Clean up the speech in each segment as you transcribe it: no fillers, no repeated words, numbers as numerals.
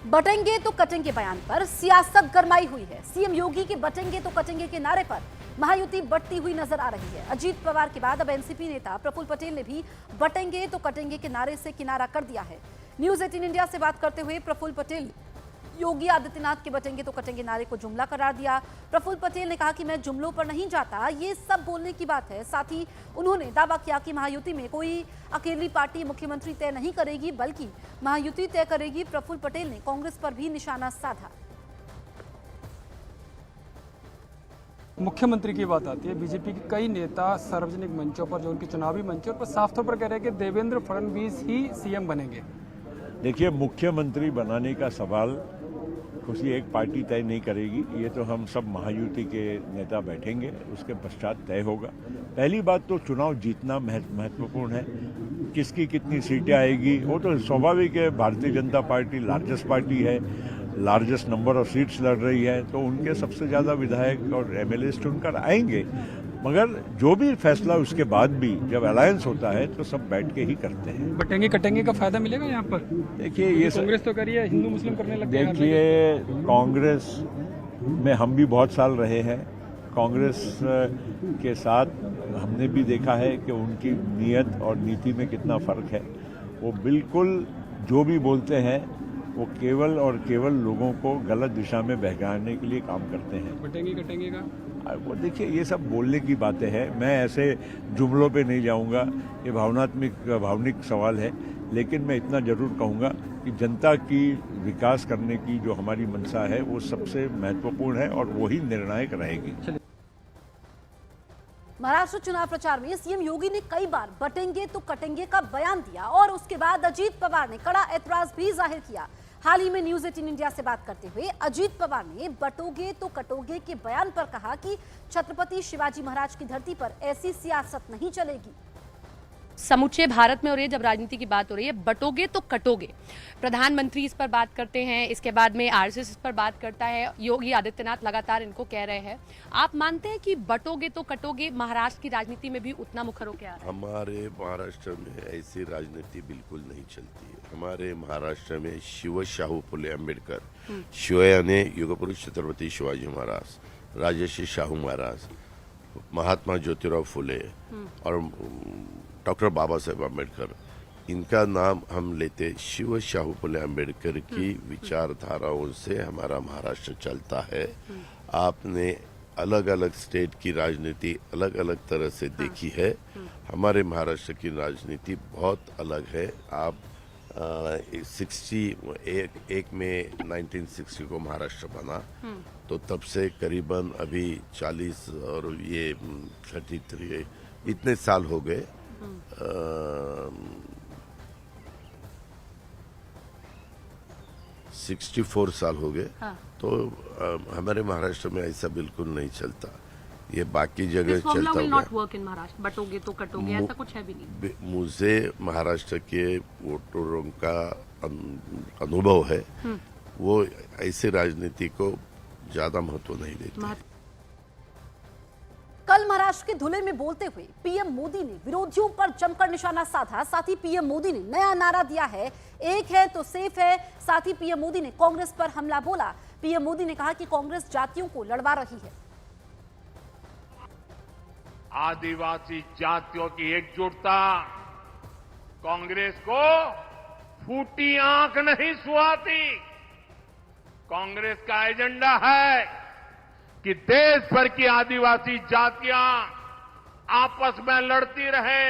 बटेंगे तो कटेंगे बयान पर सियासत गरमाई हुई है। सीएम योगी के बटेंगे तो कटेंगे के नारे पर महायुति बढ़ती हुई नजर आ रही है। अजीत पवार के बाद अब एनसीपी नेता प्रफुल्ल पटेल ने भी बटेंगे तो कटेंगे के नारे से किनारा कर दिया है। न्यूज 18 इंडिया से बात करते हुए प्रफुल्ल पटेल योगी आदित्यनाथ के बटेंगे तो कटेंगे नारे को जुमला करार दिया। प्रफुल्ल पटेल ने कहा कि मैं जुमलों पर नहीं जाता, ये सब बोलने की बात है। साथ ही उन्होंने दावा किया कि महायुति में कोई अकेली पार्टी मुख्यमंत्री तय नहीं करेगी, बल्कि महायुति तय करेगी। प्रफुल्ल पटेल ने कांग्रेस पर भी निशाना साधा। मुख्यमंत्री की बात आती है, बीजेपी के कई नेता सार्वजनिक मंचों पर, जो उनके चुनावी मंचों पर साफ तौर पर कह रहे हैं कि देवेंद्र फडणवीस ही सीएम बनेंगे। देखिए, मुख्यमंत्री बनाने का सवाल किसी एक पार्टी तय नहीं करेगी। ये तो हम सब महायुति के नेता बैठेंगे, उसके पश्चात तय होगा। पहली बात तो चुनाव जीतना महत्वपूर्ण है। किसकी कितनी सीटें आएगी वो तो स्वाभाविक है। Bharatiya Janata party largest party है, लार्जेस्ट नंबर ऑफ सीट्स लड़ रही है, तो उनके सबसे ज़्यादा विधायक और एमएलए चुनकर आएंगे। मगर जो भी फैसला उसके बाद भी जब अलायंस होता है तो सब बैठ के ही करते हैं। बटेंगे कटेंगे का फायदा मिलेगा यहाँ पर? देखिए, ये कांग्रेस तो करिए, हिंदू मुस्लिम करने लग गए। देखिए, कांग्रेस में हम भी बहुत साल रहे हैं। कांग्रेस के साथ हमने भी देखा है कि उनकी नीयत और नीति में कितना फर्क है। वो बिल्कुल जो भी बोलते हैं वो केवल और केवल लोगों को गलत दिशा में बहकाने के लिए काम करते हैं। बटेंगे कटेंगे का वो देखिए, ये सब बोलने की बातें हैं। मैं ऐसे जुमलों पे नहीं जाऊंगा, ये भावनिक सवाल है। लेकिन मैं इतना जरूर कहूंगा कि जनता की विकास करने की जो हमारी मंशा है वो सबसे महत्वपूर्ण है और वही निर्णायक रहेगी। महाराष्ट्र चुनाव प्रचार में सीएम योगी ने कई बार बटेंगे तो कटेंगे का बयान दिया और उसके बाद अजीत पवार ने कड़ा ऐतराज भी जाहिर किया। हाल ही में न्यूज 18 इंडिया से बात करते हुए अजीत पवार ने बटोगे तो कटोगे के बयान पर कहा कि छत्रपति शिवाजी महाराज की धरती पर ऐसी सियासत नहीं चलेगी। समूचे भारत में हो रही है, जब राजनीति की बात हो रही है, बटोगे तो कटोगे। प्रधानमंत्री इस पर बात करते हैं, इसके बाद में आरएसएस इस पर बात करता है, योगी आदित्यनाथ लगातार इनको कह रहे हैं। आप मानते हैं कि बटोगे तो कटोगे महाराष्ट्र की राजनीति में भी उतना मुखर होकर आ रहा है? हमारे महाराष्ट्र में ऐसी राजनीति बिल्कुल नहीं चलती है। हमारे महाराष्ट्र में शिव शाहू फुले अम्बेडकर, शिव यानी युगपुरुष छत्रपति शिवाजी महाराज, राजर्षि शाहू महाराज, महात्मा ज्योतिराव फुले और डॉक्टर बाबा साहेब अम्बेडकर, इनका नाम हम लेते। शिव शाहू फुले अम्बेडकर की विचारधाराओं से हमारा महाराष्ट्र चलता है। आपने अलग अलग स्टेट की राजनीति अलग अलग तरह से देखी है। हमारे महाराष्ट्र की राजनीति बहुत अलग है। आप 61 में 1960 को महाराष्ट्र बना, तो तब से करीबन अभी 40 और ये 33 इतने साल हो गए। 64 साल हो गए। हाँ। तो हमारे महाराष्ट्र में ऐसा बिल्कुल नहीं चलता। ये बाकी जगह चलता होगा। बटोगे तो कटोगे ऐसा कुछ है भी नहीं। मुझे महाराष्ट्र के वोटरों का अनुभव है, वो ऐसी राजनीति को ज्यादा महत्व नहीं देते। कल महाराष्ट्र के धुले में बोलते हुए पीएम मोदी ने विरोधियों पर जमकर निशाना साधा। साथ ही पीएम मोदी ने नया नारा दिया है, एक है तो सेफ है। साथ ही पीएम मोदी ने कांग्रेस पर हमला बोला। पीएम मोदी ने कहा कि कांग्रेस जातियों को लड़वा रही है। आदिवासी जातियों की एकजुटता कांग्रेस को फूटी आंख नहीं सुहाती। कांग्रेस का एजेंडा है कि देश भर की आदिवासी जातियां आपस में लड़ती रहे,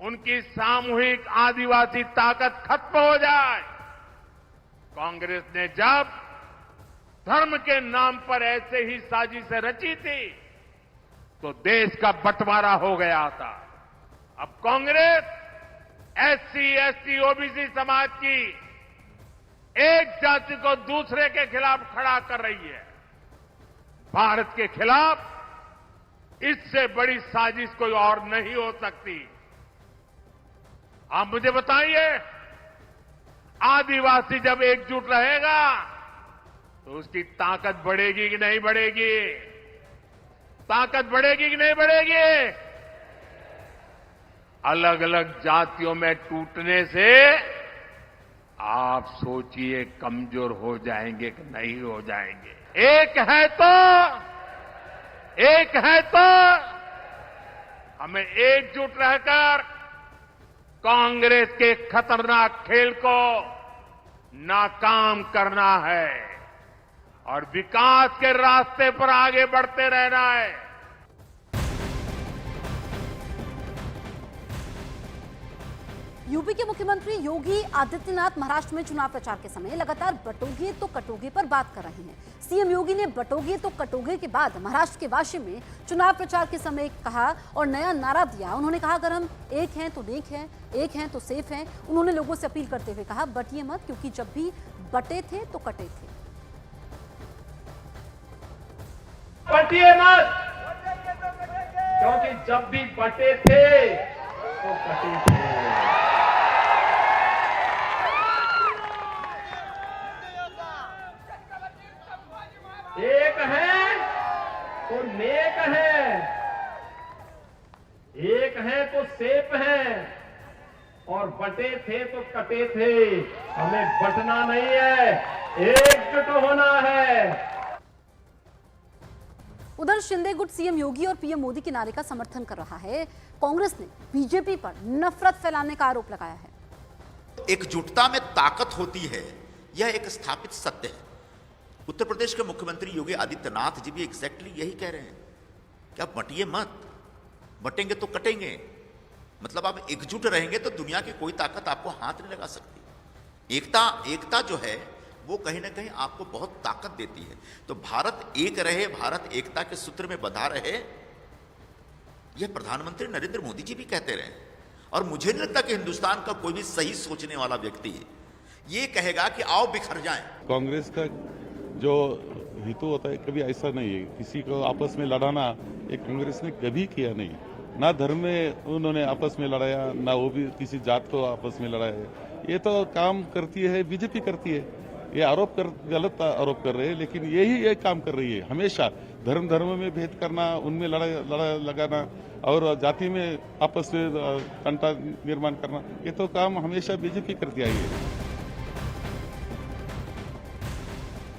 उनकी सामूहिक आदिवासी ताकत खत्म हो जाए। कांग्रेस ने जब धर्म के नाम पर ऐसे ही साजिशें रची थी तो देश का बंटवारा हो गया था। अब कांग्रेस एससी, एसटी, ओबीसी समाज की एक जाति को दूसरे के खिलाफ खड़ा कर रही है। भारत के खिलाफ इससे बड़ी साजिश कोई और नहीं हो सकती। आप मुझे बताइए, आदिवासी जब एकजुट रहेगा तो उसकी ताकत बढ़ेगी कि नहीं बढ़ेगी? ताकत बढ़ेगी कि नहीं बढ़ेगी? अलग अलग जातियों में टूटने से आप सोचिए कमजोर हो जाएंगे कि नहीं हो जाएंगे। एक है तो हमें एकजुट रहकर कांग्रेस के खतरनाक खेल को नाकाम करना है और विकास के रास्ते पर आगे बढ़ते रहना है। यूपी के मुख्यमंत्री योगी आदित्यनाथ महाराष्ट्र में चुनाव प्रचार के समय लगातार बटोगे तो कटोगे पर बात कर रहे हैं। सीएम योगी ने बटोगे तो कटोगे के बाद महाराष्ट्र के वाशी में चुनाव प्रचार के समय कहा और नया नारा दिया। उन्होंने कहा, अगर हम एक हैं तो नेक हैं, एक हैं तो सेफ हैं। उन्होंने लोगों से अपील करते हुए कहा, बटिए मत, क्योंकि जब भी बटे थे तो कटे थे। बटिए मत, क्योंकि जब भी बटे थे तो कटे थे। एक है तो नेक है, एक है तो सेफ है और बटे थे तो कटे थे। हमें बटना नहीं है, एकजुट होना है। उधर शिंदे गुट सीएम योगी और पीएम मोदी के नारे का समर्थन कर रहा है। कांग्रेस ने बीजेपी पर नफरत फैलाने का आरोप लगाया है। एकजुटता में ताकत होती है, यह एक स्थापित सत्य है। उत्तर प्रदेश के मुख्यमंत्री योगी आदित्यनाथ जी भी एग्जैक्टली यही कह रहे हैं कि आप बटिए मत, बटेंगे तो कटेंगे। मतलब आप एकजुट रहेंगे तो दुनिया की कोई ताकत आपको हाथ नहीं लगा सकती। एकता जो है वो कहीं ना कहीं आपको बहुत ताकत देती है। तो भारत एक रहे, भारत एकता के सूत्र में बंधा रहे, यह प्रधानमंत्री नरेंद्र मोदी जी भी कहते रहे। और मुझे नहीं लगता कि हिंदुस्तान का कोई भी सही सोचने वाला व्यक्ति ये कहेगा कि आओ बिखर जाएं। कांग्रेस का जो हेतु होता है कभी ऐसा नहीं है, किसी को आपस में लड़ाना ये कांग्रेस ने कभी किया नहीं। ना धर्म में उन्होंने आपस में लड़ाया, ना वो भी किसी जात को आपस में लड़ाया। ये तो काम करती है बीजेपी करती है। ये गलत आरोप कर रहे हैं, लेकिन यही काम कर रही है। हमेशा धर्म में भेद करना, उनमें लड़ाई लगाना और जाति में आपस में कंटा निर्माण करना, ये तो काम हमेशा बीजेपी करती आई है।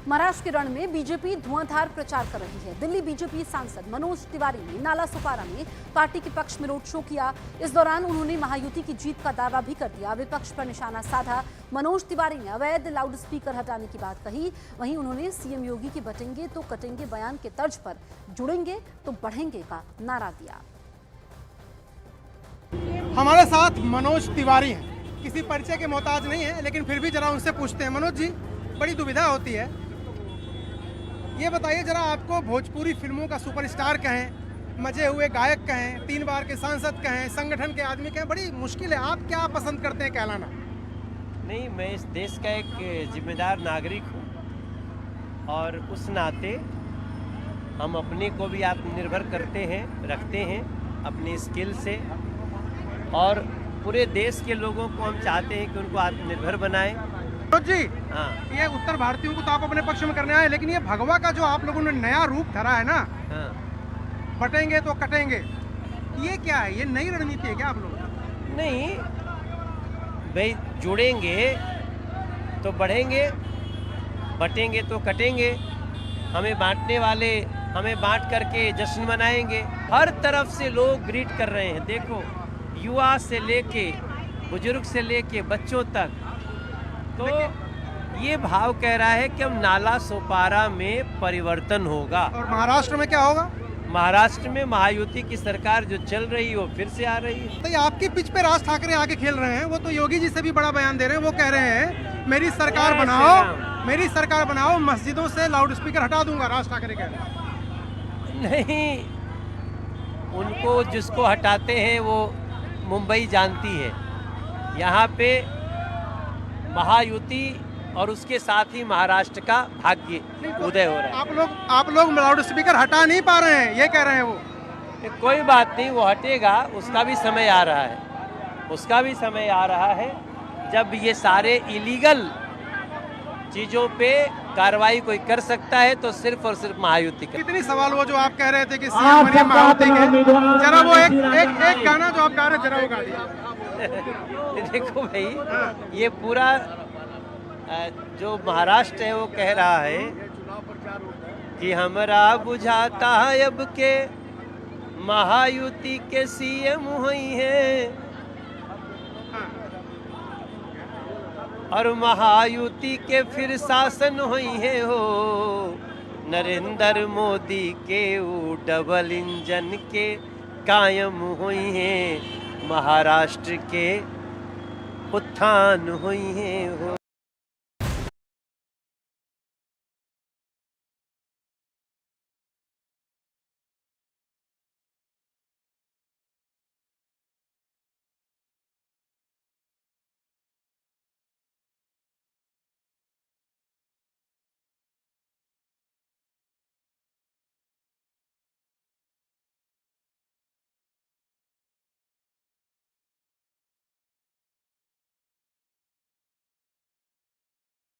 महाराष्ट्र के रण में बीजेपी धुआंधार प्रचार कर रही है। दिल्ली बीजेपी सांसद मनोज तिवारी ने नाला सुपारा में पार्टी के पक्ष में रोड शो किया। इस दौरान उन्होंने महायुति की जीत का दावा भी कर दिया। विपक्ष पर निशाना साधा। मनोज तिवारी ने अवैध लाउड स्पीकर हटाने की बात कही। वहीं उन्होंने सीएम योगी के बटेंगे तो कटेंगे बयान के तर्ज पर जुड़ेंगे तो बढ़ेंगे का नारा दिया। हमारे साथ मनोज तिवारी हैं, किसी परिचय के मोहताज नहीं है, लेकिन फिर भी जरा उनसे पूछते हैं। मनोज जी, बड़ी दुविधा होती है, ये बताइए जरा, आपको भोजपुरी फिल्मों का सुपरस्टार कहें, मजे हुए गायक कहें, 3 बार के सांसद कहें, संगठन के आदमी कहें, बड़ी मुश्किल है। आप क्या पसंद करते हैं कहलाना? नहीं, मैं इस देश का एक जिम्मेदार नागरिक हूँ और उस नाते हम अपने को भी आत्मनिर्भर रखते हैं अपनी स्किल से, और पूरे देश के लोगों को हम चाहते हैं कि उनको आत्मनिर्भर बनाएं। जी हाँ, ये उत्तर भारतीयों को तो आप अपने पक्ष में करने आए, लेकिन ये भगवा का जो आप लोगों ने नया रूप धरा है ना, हाँ, बटेंगे तो कटेंगे, ये क्या है? ये नई रणनीति है क्या आप लोग? नहीं भाई, जुड़ेंगे तो बढ़ेंगे, बटेंगे तो कटेंगे। हमें बांटने वाले हमें बांट करके जश्न मनाएंगे। हर तरफ से लोग ग्रीट कर रहे हैं। देखो, युवा से लेके बुजुर्ग से लेके बच्चों तक, तो ये भाव कह रहा है कि हम नाला सोपारा में परिवर्तन होगा। और महाराष्ट्र में क्या होगा? महाराष्ट्र में महायुति की सरकार जो चल रही है वो फिर से आ रही है। तो ये आपकी पिच पे राज ठाकरे आके खेल रहे हैं। वो तो योगी जी से भी बड़ा बयान दे रहे हैं। वो कह रहे हैं मेरी सरकार बनाओ, मस्जिदों से लाउड स्पीकर हटा दूंगा। राज ठाकरे कह रहे हैं। नहीं, उनको जिसको हटाते हैं वो मुंबई जानती है। यहाँ पे महायुति और उसके साथ ही महाराष्ट्र का भाग्य उदय हो रहा है। आप लोग लाउड स्पीकर हटा नहीं पा रहे हैं, ये कह रहे हैं वो। कोई बात नहीं, वो हटेगा, उसका भी समय आ रहा है। उसका भी समय आ रहा है जब ये सारे इलीगल चीजों पे कार्रवाई कोई कर सकता है तो सिर्फ और सिर्फ महायुति का। कितनी सवाल वो जो आप कह रहे थे कि सीएम बनिए महायुति के, जरा वो एक गाना जो आप गा रहे, जरा वो गा दीजिए। देखो भाई, ये पूरा जो महाराष्ट्र है वो कह रहा है कि हमरा बुझाता है अब के महायुति के सीएम हुई हैं और महायुति के फिर शासन हुई है हो नरेंद्र मोदी के वो डबल इंजन के कायम हुई हैं महाराष्ट्र के उत्थान हुई हैं हो।